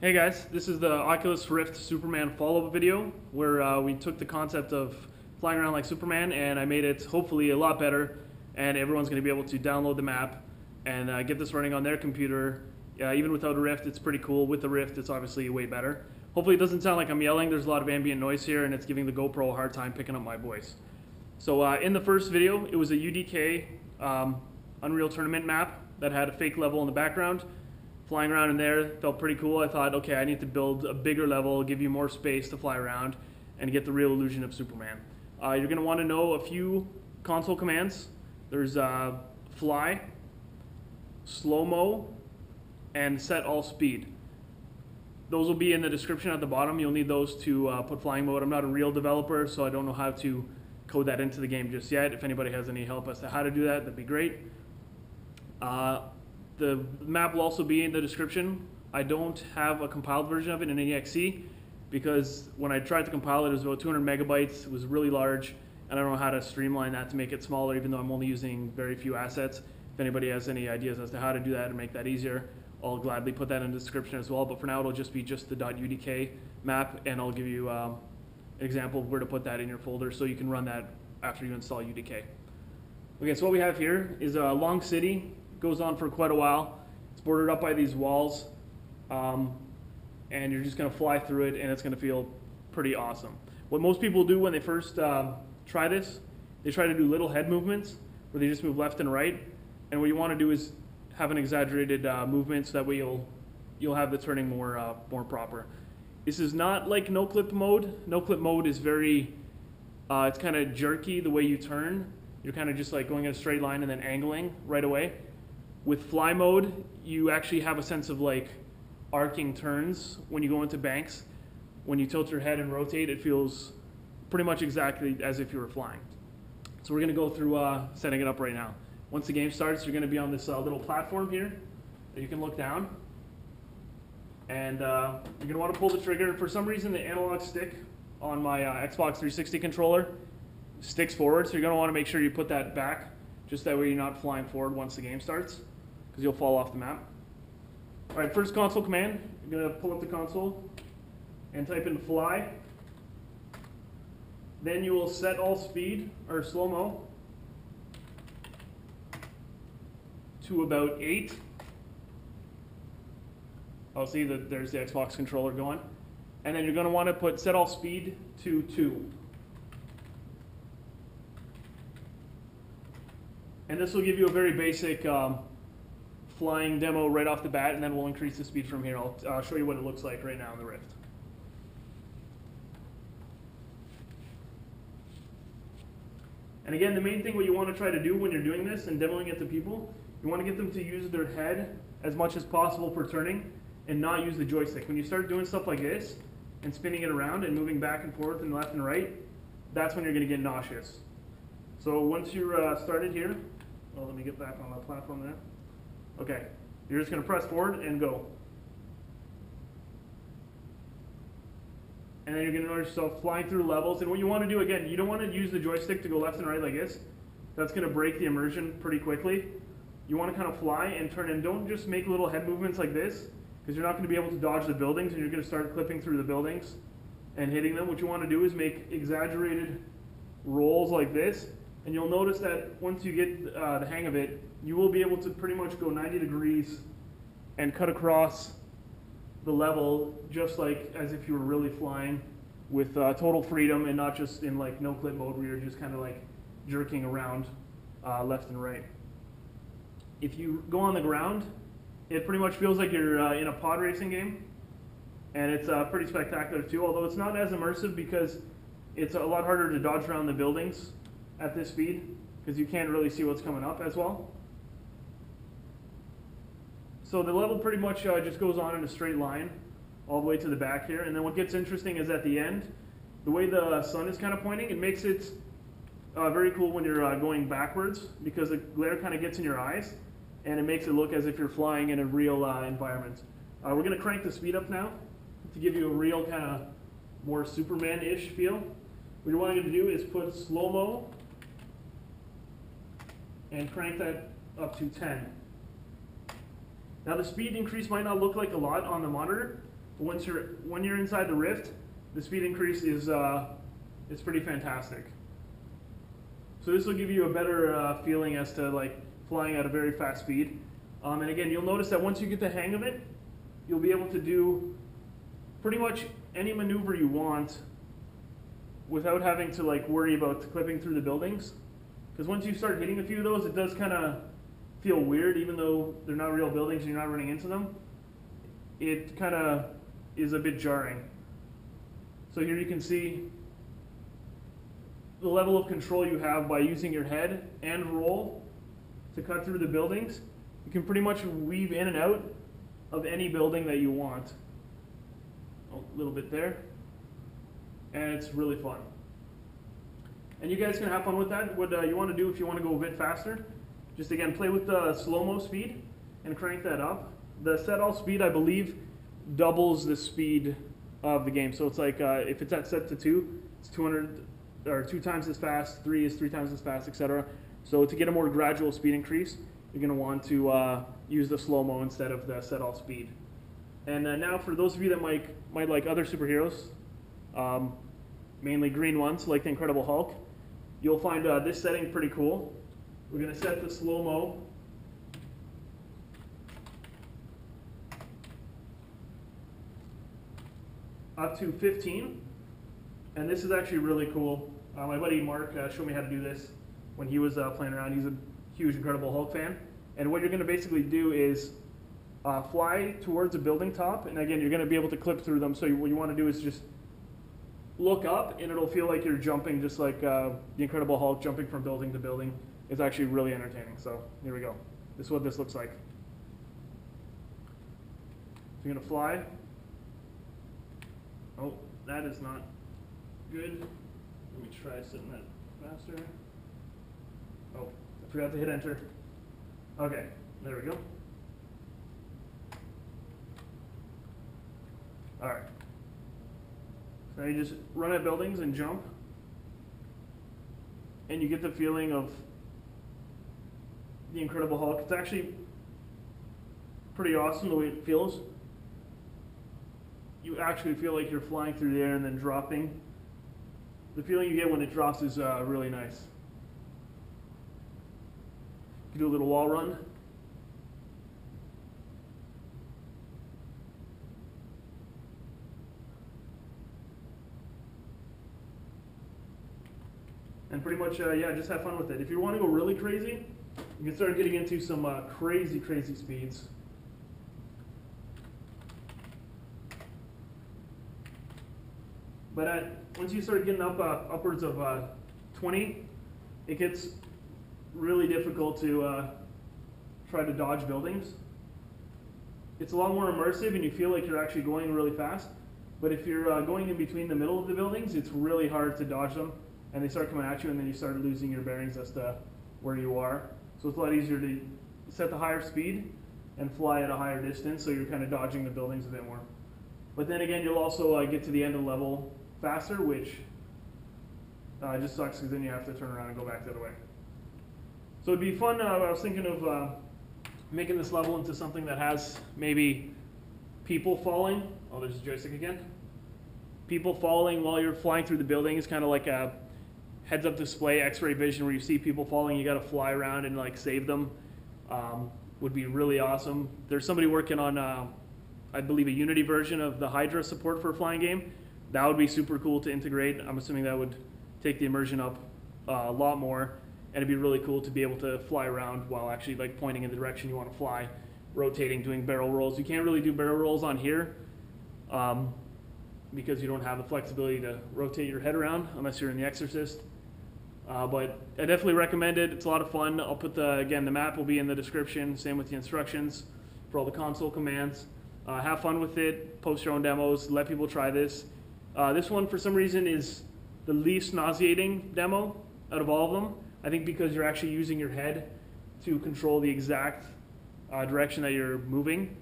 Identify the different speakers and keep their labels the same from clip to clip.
Speaker 1: Hey guys, this is the Oculus Rift Superman follow-up video where we took the concept of flying around like Superman and I made it hopefully a lot better, and everyone's going to be able to download the map and get this running on their computer. Even without a Rift, it's pretty cool. With the Rift, it's obviously way better. Hopefully it doesn't sound like I'm yelling. There's a lot of ambient noise here and it's giving the GoPro a hard time picking up my voice. So in the first video, it was a UDK Unreal Tournament map that had a fake level in the background. Flying around in there felt pretty cool. I thought, okay, I need to build a bigger level, give you more space to fly around, and get the real illusion of Superman. You're going to want to know a few console commands. There's fly, slomo, and set all speed. Those will be in the description at the bottom. You'll need those to put flying mode. I'm not a real developer, so I don't know how to code that into the game just yet. If anybody has any help as to how to do that, that'd be great. The map will also be in the description. I don't have a compiled version of it in an exe because when I tried to compile it, it was about 200 megabytes. It was really large, and I don't know how to streamline that to make it smaller, even though I'm only using very few assets. If anybody has any ideas as to how to do that and make that easier, I'll gladly put that in the description as well. But for now, it'll just be just the .udk map, and I'll give you an example of where to put that in your folder so you can run that after you install UDK. Okay, so what we have here is a long city. Goes on for quite a while. It's bordered up by these walls, and you're just going to fly through it, and it's going to feel pretty awesome. What most people do when they first try this, they try to do little head movements where they just move left and right, and what you want to do is have an exaggerated movement so that way you'll have the turning more proper. This is not like no clip mode. No clip mode is very it's kind of jerky the way you turn. You're kind of just like going in a straight line and then angling right away. With fly mode, you actually have a sense of like arcing turns when you go into banks. When you tilt your head and rotate, it feels pretty much exactly as if you were flying. So we're going to go through setting it up right now. Once the game starts, you're going to be on this little platform here that you can look down. And you're going to want to pull the trigger. And for some reason, the analog stick on my Xbox 360 controller sticks forward. So you're going to want to make sure you put that back, just that way you're not flying forward once the game starts, because you'll fall off the map. All right, first console command, you're going to pull up the console and type in fly. Then you will set all speed, or slow-mo, to about 8. I'll see that there's the Xbox controller going. And then you're going to want to put set all speed to 2. And this will give you a very basic flying demo right off the bat, and then we'll increase the speed from here. I'll show you what it looks like right now in the Rift. And again, the main thing what you want to try to do when you're doing this and demoing it to people, you want to get them to use their head as much as possible for turning and not use the joystick. When you start doing stuff like this and spinning it around and moving back and forth and left and right, that's when you're going to get nauseous. So once you're started here, well, let me get back on the platform there. Okay, you're just going to press forward and go. And then you're going to notice yourself flying through levels. And what you want to do, again, you don't want to use the joystick to go left and right like this. That's going to break the immersion pretty quickly. You want to kind of fly and turn, and don't just make little head movements like this, because you're not going to be able to dodge the buildings, and you're going to start clipping through the buildings and hitting them. What you want to do is make exaggerated rolls like this. And you'll notice that once you get the hang of it, you will be able to pretty much go 90 degrees and cut across the level just like as if you were really flying with total freedom and not just in like no clip mode where you're just kind of like jerking around left and right. If you go on the ground, it pretty much feels like you're in a pod racing game, and it's pretty spectacular too, although it's not as immersive because it's a lot harder to dodge around the buildings at this speed, because you can't really see what's coming up as well. So the level pretty much just goes on in a straight line all the way to the back here, and then what gets interesting is at the end, the way the sun is kind of pointing, it makes it very cool when you're going backwards, because the glare kind of gets in your eyes, and it makes it look as if you're flying in a real environment. We're going to crank the speed up now to give you a real kind of more Superman-ish feel. What you want to do is put slow-mo and crank that up to 10. Now the speed increase might not look like a lot on the monitor, But when you're inside the rift, the speed increase is pretty fantastic. So this will give you a better feeling as to like flying at a very fast speed. And again, you'll notice that once you get the hang of it, you'll be able to do pretty much any maneuver you want without having to like worry about clipping through the buildings. Because once you start hitting a few of those, it does kind of feel weird, even though they're not real buildings and you're not running into them. It kind of is a bit jarring. So here you can see the level of control you have by using your head and roll to cut through the buildings. You can pretty much weave in and out of any building that you want. Oh, a little bit there. And it's really fun. And you guys can have fun with that. What you want to do if you want to go a bit faster, just again play with the slow-mo speed and crank that up. The set all speed, I believe, doubles the speed of the game. So it's like if it's at set to 2, it's 200 or 2 times as fast, 3 is 3 times as fast, etc. So to get a more gradual speed increase, you're going to want to use the slow-mo instead of the set all speed. And now for those of you that might like other superheroes, mainly green ones like the Incredible Hulk, you'll find this setting pretty cool. We're going to set the slow-mo up to 15. And this is actually really cool. My buddy Mark showed me how to do this when he was playing around. He's a huge Incredible Hulk fan. And what you're going to basically do is fly towards a building top. And again, you're going to be able to clip through them. So what you want to do is just look up, and it'll feel like you're jumping, just like the Incredible Hulk jumping from building to building. It's actually really entertaining. So here we go. This is what this looks like. So you're going to fly. Oh, that is not good. Let me try setting that faster. Oh, I forgot to hit enter. Okay, there we go. All right. So you just run at buildings and jump, and you get the feeling of the Incredible Hulk. It's actually pretty awesome the way it feels. You actually feel like you're flying through the air and then dropping. The feeling you get when it drops is really nice. You do a little wall run. And pretty much, yeah, just have fun with it. If you want to go really crazy, you can start getting into some crazy speeds. But once you start getting upwards of 20, it gets really difficult to try to dodge buildings. It's a lot more immersive, and you feel like you're actually going really fast. But if you're going in between the middle of the buildings, it's really hard to dodge them. And they start coming at you, and then you start losing your bearings as to where you are. So it's a lot easier to set the higher speed and fly at a higher distance, so you're kind of dodging the buildings a bit more. But then again, you'll also get to the end of the level faster, which just sucks because then you have to turn around and go back the other way. So it'd be fun. I was thinking of making this level into something that has maybe people falling. Oh, there's the joystick again. People falling while you're flying through the building is kind of like a heads-up display, X-ray vision, where you see people falling. You got to fly around and like save them. Would be really awesome. There's somebody working on, I believe, a Unity version of the Hydra support for a flying game. That would be super cool to integrate. I'm assuming that would take the immersion up a lot more, and it'd be really cool to be able to fly around while actually like pointing in the direction you want to fly, rotating, doing barrel rolls. You can't really do barrel rolls on here because you don't have the flexibility to rotate your head around unless you're in The Exorcist. But I definitely recommend it. It's a lot of fun. I'll put the map will be in the description. Same with the instructions for all the console commands. Have fun with it. Post your own demos. Let people try this. This one, for some reason, is the least nauseating demo out of all of them. I think because you're actually using your head to control the exact direction that you're moving.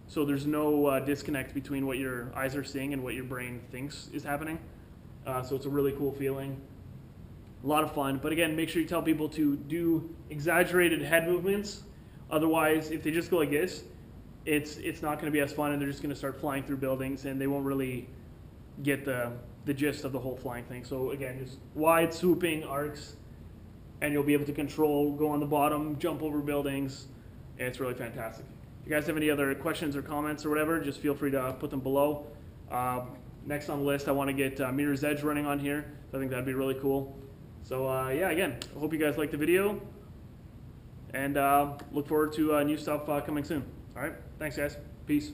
Speaker 1: So there's no disconnect between what your eyes are seeing and what your brain thinks is happening. So it's a really cool feeling. A lot of fun. But again, make sure you tell people to do exaggerated head movements. Otherwise, if they just go like this, it's not going to be as fun, and they're just going to start flying through buildings, and they won't really get the gist of the whole flying thing. So again, just wide swooping arcs, and you'll be able to control, go on the bottom, jump over buildings, and it's really fantastic. If you guys have any other questions or comments or whatever, just feel free to put them below. Next on the list, I want to get Mirror's Edge running on here. So I think that'd be really cool. So yeah, again, I hope you guys liked the video, and look forward to new stuff coming soon. All right, thanks guys, peace.